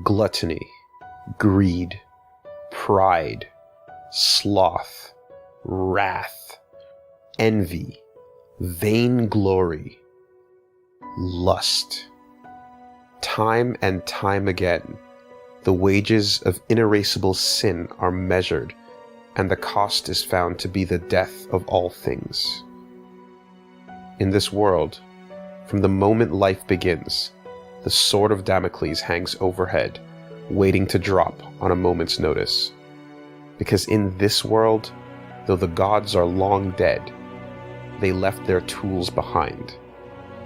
gluttony, greed, pride, sloth, wrath, envy, vainglory, lust. Time and time again, the wages of inerasable sin are measured, and the cost is found to be the death of all things. In this world, from the moment life begins, the sword of Damocles hangs overhead, waiting to drop on a moment's notice. Because in this world, though the gods are long dead, they left their tools behind,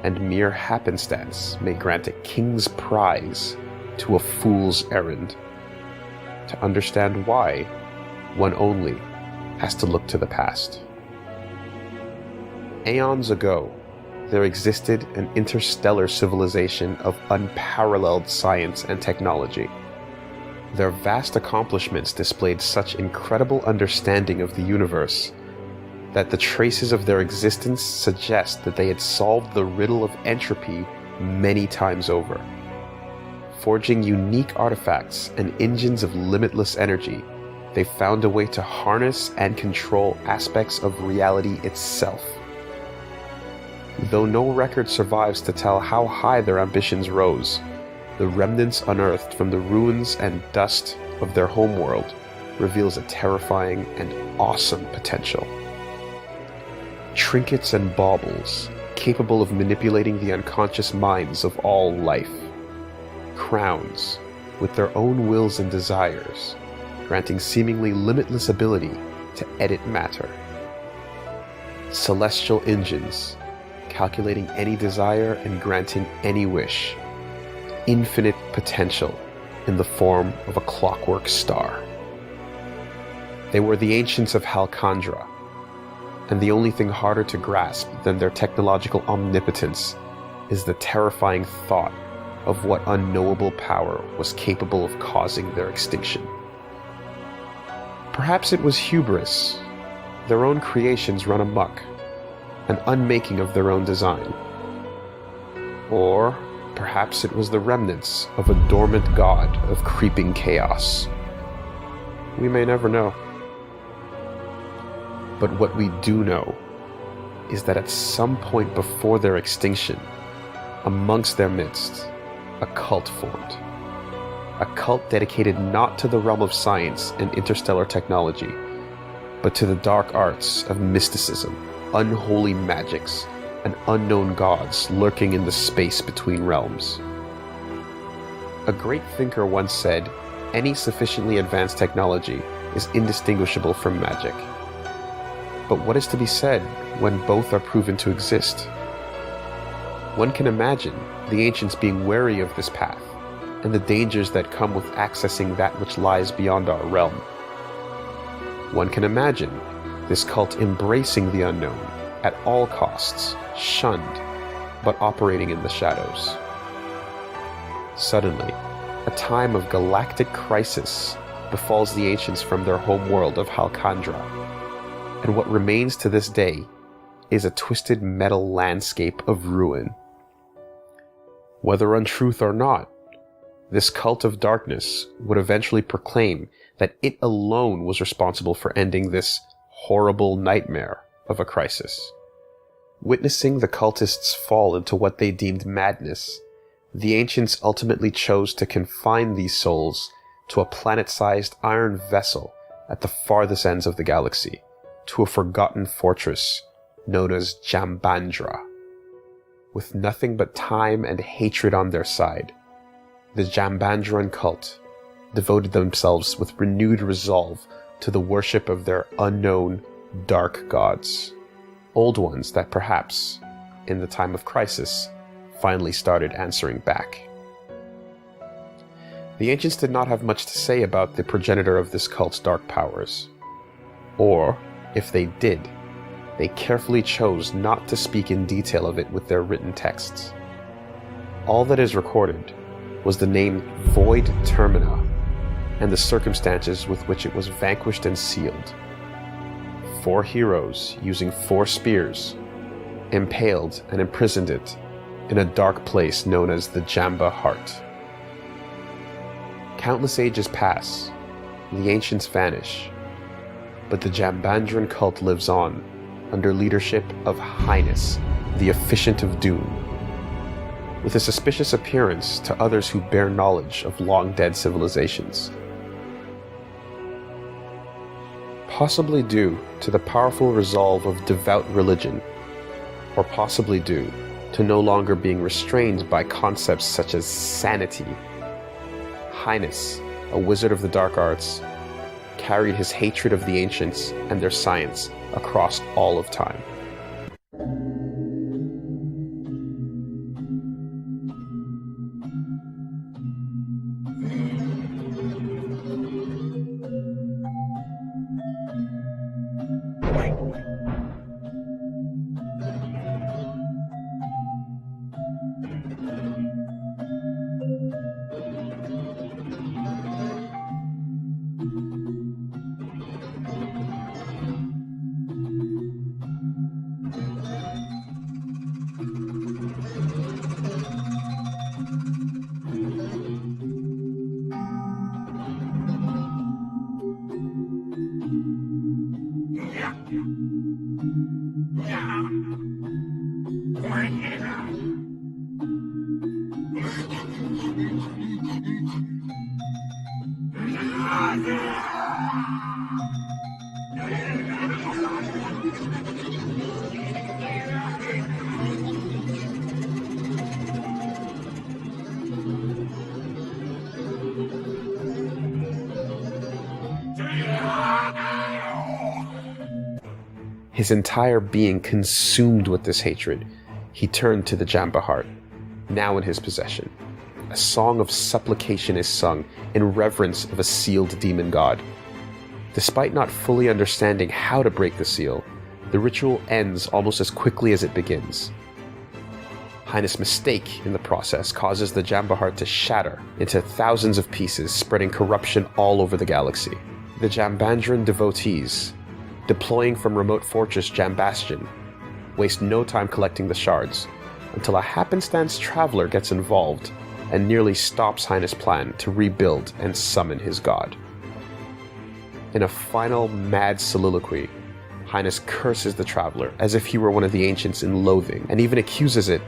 and mere happenstance may grant a king's prize to a fool's errand. To understand why, one only has to look to the past. Aeons ago, there existed an interstellar civilization of unparalleled science and technology. Their vast accomplishments displayed such incredible understanding of the universe that the traces of their existence suggest that they had solved the riddle of entropy many times over. Forging unique artifacts and engines of limitless energy, they found a way to harness and control aspects of reality itself. Though no record survives to tell how high their ambitions rose, the remnants unearthed from the ruins and dust of their homeworld reveals a terrifying and awesome potential. Trinkets and baubles, capable of manipulating the unconscious minds of all life. Crowns, with their own wills and desires, granting seemingly limitless ability to edit matter. Celestial engines, calculating any desire and granting any wish. Infinite potential in the form of a clockwork star. They were the ancients of Halcandra, and the only thing harder to grasp than their technological omnipotence is the terrifying thought of what unknowable power was capable of causing their extinction. Perhaps it was hubris, their own creations run amok, an unmaking of their own design. Or perhaps it was the remnants of a dormant god of creeping chaos. We may never know. But what we do know is that at some point before their extinction, amongst their midst, a cult formed. A cult dedicated not to the realm of science and interstellar technology, but to the dark arts of mysticism, unholy magics, and unknown gods lurking in the space between realms. A great thinker once said, any sufficiently advanced technology is indistinguishable from magic. But what is to be said when both are proven to exist? One can imagine the ancients being wary of this path, and the dangers that come with accessing that which lies beyond our realm. One can imagine this cult embracing the unknown at all costs, shunned, but operating in the shadows. Suddenly, a time of galactic crisis befalls the ancients from their home world of Halcandra, and what remains to this day is a twisted metal landscape of ruin. Whether untruth or not, this cult of darkness would eventually proclaim that it alone was responsible for ending this horrible nightmare of a crisis. Witnessing the cultists fall into what they deemed madness, the ancients ultimately chose to confine these souls to a planet-sized iron vessel at the farthest ends of the galaxy, to a forgotten fortress known as Jambandra. With nothing but time and hatred on their side, the Jambandran cult devoted themselves with renewed resolve to the worship of their unknown dark gods, old ones that perhaps, in the time of crisis, finally started answering back. The ancients did not have much to say about the progenitor of this cult's dark powers. Or, if they did, they carefully chose not to speak in detail of it with their written texts. All that is recorded was the name Void Termina and the circumstances with which it was vanquished and sealed. 4 heroes, using 4 spears, impaled and imprisoned it in a dark place known as the Jamba Heart. Countless ages pass, the ancients vanish, but the Jambandran cult lives on, under leadership of Highness, the Efficient of Doom, with a suspicious appearance to others who bear knowledge of long-dead civilizations. Possibly due to the powerful resolve of devout religion, or possibly due to no longer being restrained by concepts such as sanity, Highness, a wizard of the dark arts, carried his hatred of the ancients and their science across all of time. His entire being consumed with this hatred, he turned to the Jamba heart, now in his possession. A song of supplication is sung in reverence of a sealed demon god. Despite not fully understanding how to break the seal, the ritual ends almost as quickly as it begins. Highness' mistake in the process causes the Jamba heart to shatter into thousands of pieces, spreading corruption all over the galaxy. The Jambandran devotees, deploying from remote fortress Jambastion, waste no time collecting the shards, until a happenstance traveler gets involved and nearly stops Highness' plan to rebuild and summon his god. In a final mad soliloquy, Highness curses the traveler as if he were one of the ancients in loathing, and even accuses it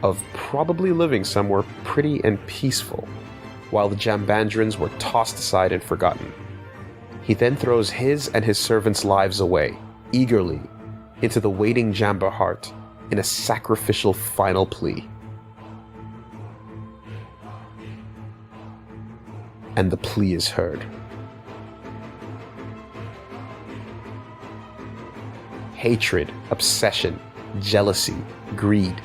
of probably living somewhere pretty and peaceful, while the Jambandrans were tossed aside and forgotten. He then throws his and his servants' lives away, eagerly, into the waiting Jamba heart in a sacrificial final plea. And the plea is heard. Hatred, obsession, jealousy, greed.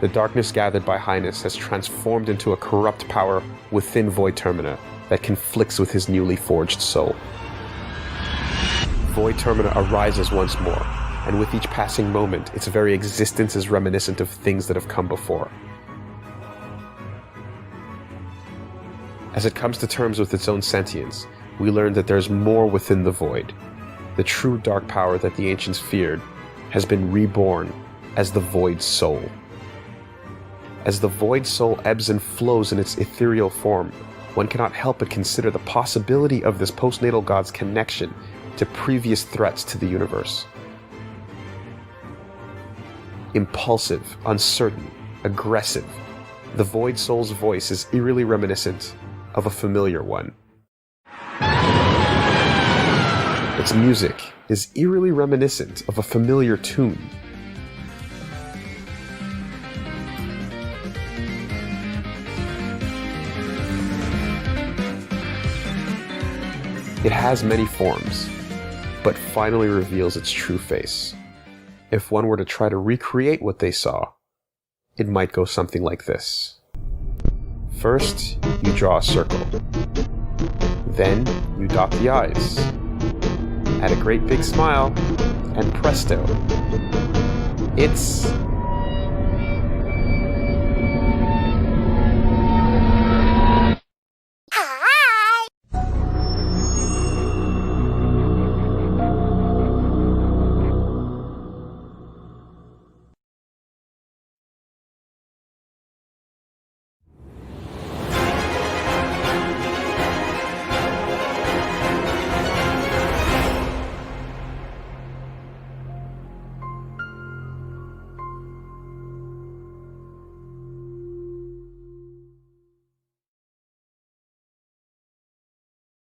The darkness gathered by Highness has transformed into a corrupt power within Void Termina that conflicts with his newly forged soul. Void Termina arises once more, and with each passing moment, its very existence is reminiscent of things that have come before. As it comes to terms with its own sentience, we learn that there's more within the Void. The true dark power that the ancients feared has been reborn as the Void Soul. As the Void Soul ebbs and flows in its ethereal form, one cannot help but consider the possibility of this postnatal god's connection to previous threats to the universe. Impulsive, uncertain, aggressive, the Void Soul's voice is eerily reminiscent of a familiar one. Its music is eerily reminiscent of a familiar tune. It has many forms, but finally reveals its true face. If one were to try to recreate what they saw, it might go something like this. First, you draw a circle. Then, you dot the I's. Add a great big smile, and presto, it's